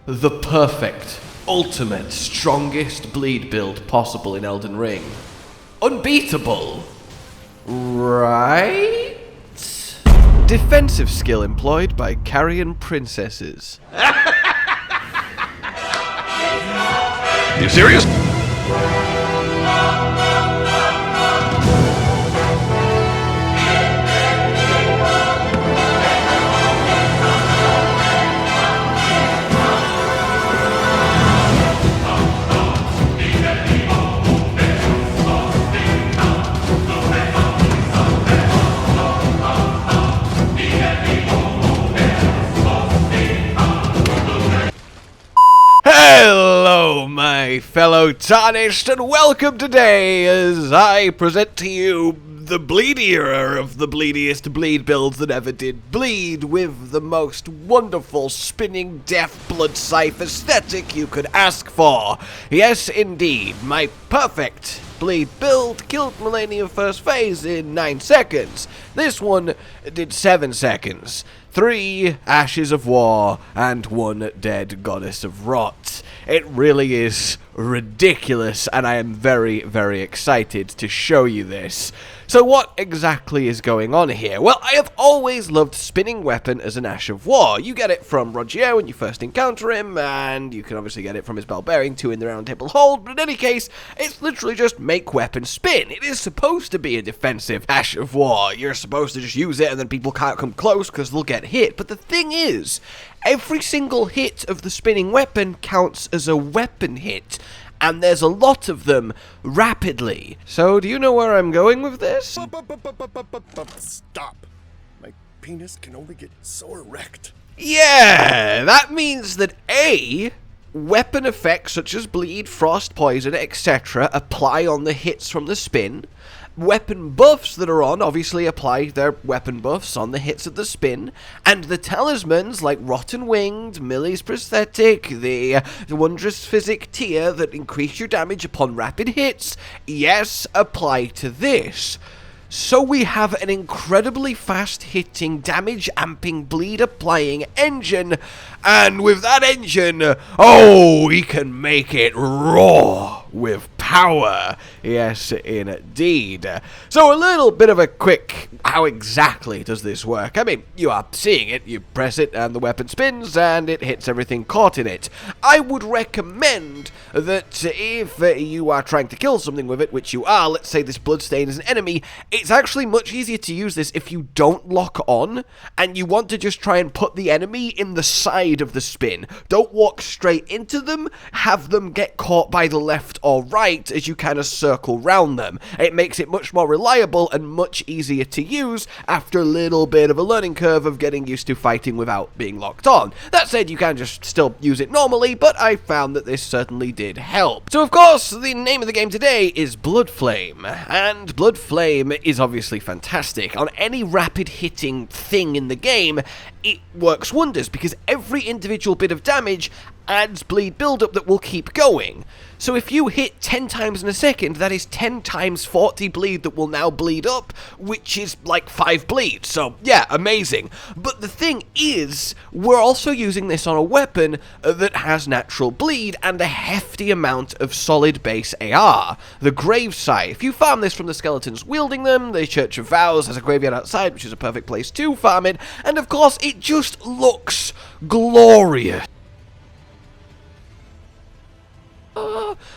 The perfect, ultimate, strongest bleed build possible in Elden Ring. Unbeatable, right? Defensive skill employed by carrion princesses. You serious? Hello, my fellow tarnished, and welcome today as I present to you the bleedier of the bleediest bleed builds that ever did bleed, with the most wonderful spinning death blood scythe aesthetic you could ask for. Yes, indeed, my perfect bleed build killed Millennium First Phase in 9 seconds. This one did 7 seconds. 3 Ashes of War, and 1 Dead Goddess of Rot. It really is ridiculous, and I am very, very excited to show you this. So what exactly is going on here? Well, I have always loved Spinning Weapon as an Ash of War. You get it from Rogier when you first encounter him, and you can obviously get it from his Barbarian 2 in the Round Table Hold, but in any case, it's literally just make weapon spin. It is supposed to be a defensive Ash of War. You're supposed to just use it and then people can't come close because they'll get hit. But the thing is, every single hit of the spinning weapon counts as a weapon hit, and there's a lot of them rapidly. So do you know where I'm going with this? Stop. My penis can only get so erect. Yeah, that means that A, weapon effects such as bleed, frost, poison, etc. apply on the hits from the spin. Weapon buffs that are on obviously apply their weapon buffs on the hits of the spin, and the talismans like Rotten Winged, Millie's Prosthetic, the Wondrous Physic Tier that increase your damage upon rapid hits, yes, apply to this. So we have an incredibly fast-hitting, damage-amping, bleed-applying engine, and with that engine, oh, we can make it raw with power. Yes, indeed. So a little bit of a quick, how exactly does this work? I mean, you are seeing it, you press it and the weapon spins and it hits everything caught in it. I would recommend that if you are trying to kill something with it, which you are, let's say this bloodstain is an enemy, it's actually much easier to use this if you don't lock on and you want to just try and put the enemy in the side of the spin. Don't walk straight into them, have them get caught by the left or right as you kind of circle round them. It makes it much more reliable and much easier to use after a little bit of a learning curve of getting used to fighting without being locked on. That said, you can just still use it normally, but I found that this certainly did help. So of course, the name of the game today is Blood Flame, and Blood Flame is obviously fantastic. On any rapid hitting thing in the game, it works wonders because every individual bit of damage adds bleed buildup that will keep going. So if you hit 10 times in a second, that is 10 times 40 bleed that will now bleed up, which is like 5 bleeds. So yeah, amazing. But the thing is, we're also using this on a weapon that has natural bleed and a hefty amount of solid base AR, the Grave Scythe. You farm this from the skeletons wielding them. The Church of Vows has a graveyard outside, which is a perfect place to farm it, and of course it just looks glorious.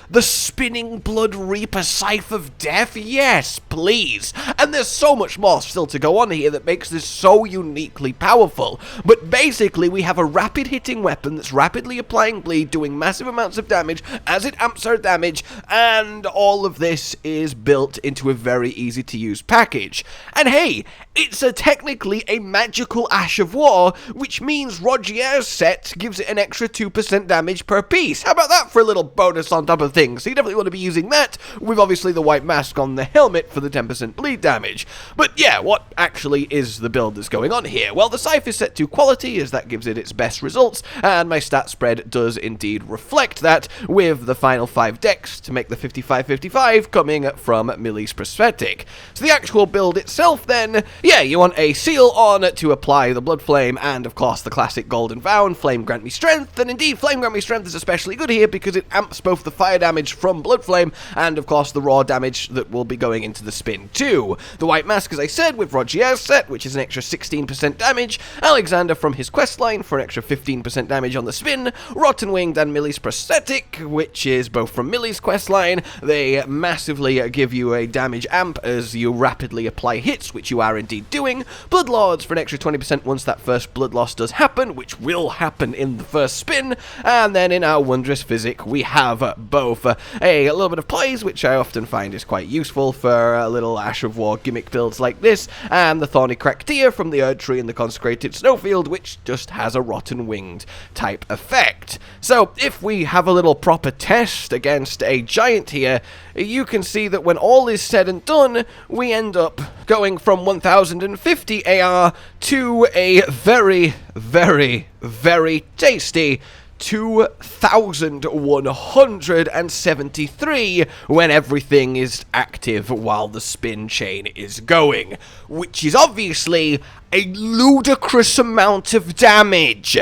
The Spinning Blood Reaper Scythe of Death? Yes, please. And there's so much more still to go on here that makes this so uniquely powerful. But basically, we have a rapid hitting weapon that's rapidly applying bleed, doing massive amounts of damage as it amps our damage, and all of this is built into a very easy to use package. And hey, it's technically a magical Ash of War, which means Rogier's set gives it an extra 2% damage per piece. How about that for a little bonus on top of things? So you definitely want to be using that, with obviously the White Mask on the helmet for the 10% bleed damage. But yeah, what actually is the build that's going on here? Well, the Scythe is set to quality, as that gives it its best results, and my stat spread does indeed reflect that, with the final 5 decks to make the 55-55 coming from Millie's Prosthetic. So the actual build itself then yeah, you want a seal on to apply the Blood Flame, and of course the classic Golden Vow and Flame Grant Me Strength, and indeed Flame Grant Me Strength is especially good here because it amps both the fire damage from Blood Flame and of course the raw damage that will be going into the spin too. The White Mask, as I said, with RageGamingVideos set, which is an extra 16% damage, Alexander from his questline for an extra 15% damage on the spin, Rotten Winged and Millie's Prosthetic, which is both from Millie's questline. They massively give you a damage amp as you rapidly apply hits, which you are indeed doing. Bloodlords for an extra 20% once that first blood loss does happen, which will happen in the first spin. And then in our Wondrous Physic, we have both a little bit of Poise, which I often find is quite useful for a little Ash of War gimmick builds like this, and the Thorny Crackdeer from the Erd Tree and the Consecrated Snowfield, which just has a Rotten Winged type effect. So if we have a little proper test against a giant here, you can see that when all is said and done, we end up going from 1050 AR to a very, very, very tasty 2,173 when everything is active while the spin chain is going, which is obviously a ludicrous amount of damage.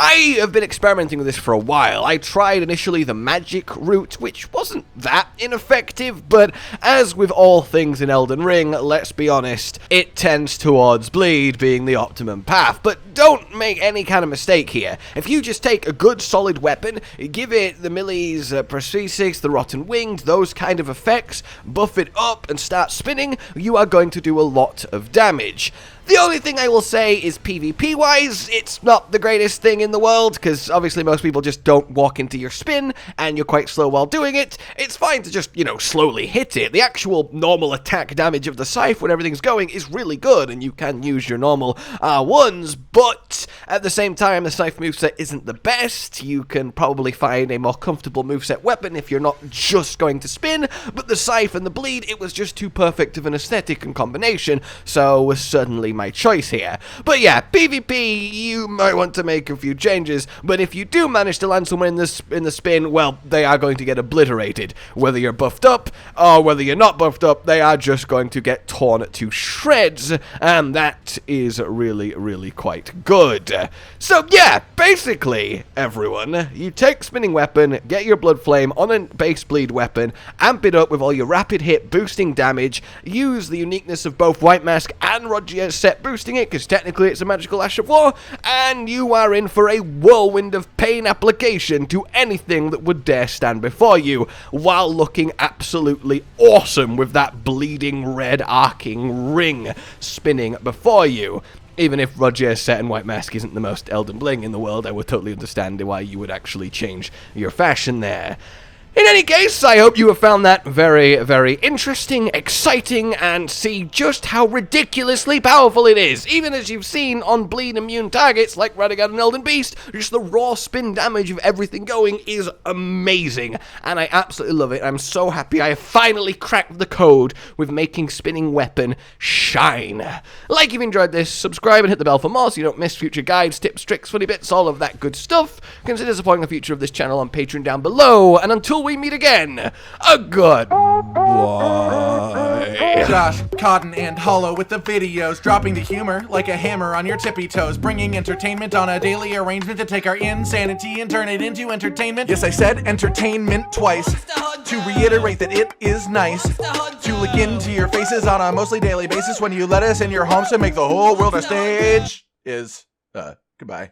I have been experimenting with this for a while. I tried initially the magic route, which wasn't that ineffective, but as with all things in Elden Ring, let's be honest, it tends towards bleed being the optimum path. But don't make any kind of mistake here. If you just take a good solid weapon, give it the Millie's Prosthesis, the Rotten Winged, those kind of effects, buff it up and start spinning, you are going to do a lot of damage. The only thing I will say is PvP-wise, it's not the greatest thing in the world, because obviously most people just don't walk into your spin, and you're quite slow while doing it. It's fine to just, slowly hit it. The actual normal attack damage of the Scythe when everything's going is really good, and you can use your normal R1s, but at the same time, the Scythe moveset isn't the best. You can probably find a more comfortable moveset weapon if you're not just going to spin, but the Scythe and the bleed, it was just too perfect of an aesthetic and combination, so was certainly my choice here. But yeah, PvP, you might want to make a few changes, but if you do manage to land someone in the spin, well, they are going to get obliterated. Whether you're buffed up, or whether you're not buffed up, they are just going to get torn to shreds, and that is really, really quite good. So yeah, basically, everyone, you take Spinning Weapon, get your Blood Flame on a base bleed weapon, amp it up with all your rapid hit boosting damage, use the uniqueness of both White Mask and RageGamingVideos set boosting it, because technically it's a magical Ash of War, and you are in for a whirlwind of pain application to anything that would dare stand before you, while looking absolutely awesome with that bleeding red arcing ring spinning before you. Even if RageGamingVideos set and White Mask isn't the most Elden Bling in the world, I would totally understand why you would actually change your fashion there. In any case, I hope you have found that very, very interesting, exciting, and see just how ridiculously powerful it is. Even as you've seen on bleed-immune targets like Radagon and Elden Beast, just the raw spin damage of everything going is amazing, and I absolutely love it. I'm so happy I have finally cracked the code with making Spinning Weapon shine. Like if you've enjoyed this, subscribe and hit the bell for more so you don't miss future guides, tips, tricks, funny bits, all of that good stuff. Consider supporting the future of this channel on Patreon down below, and until we meet again, a good bye. Josh, Cotton, and Hollow with the videos, dropping the humor like a hammer on your tippy toes, bringing entertainment on a daily arrangement to take our insanity and turn it into entertainment. Yes, I said entertainment twice, to reiterate that it is nice to look into your faces on a mostly daily basis when you let us in your homes to make the whole world a stage. Goodbye.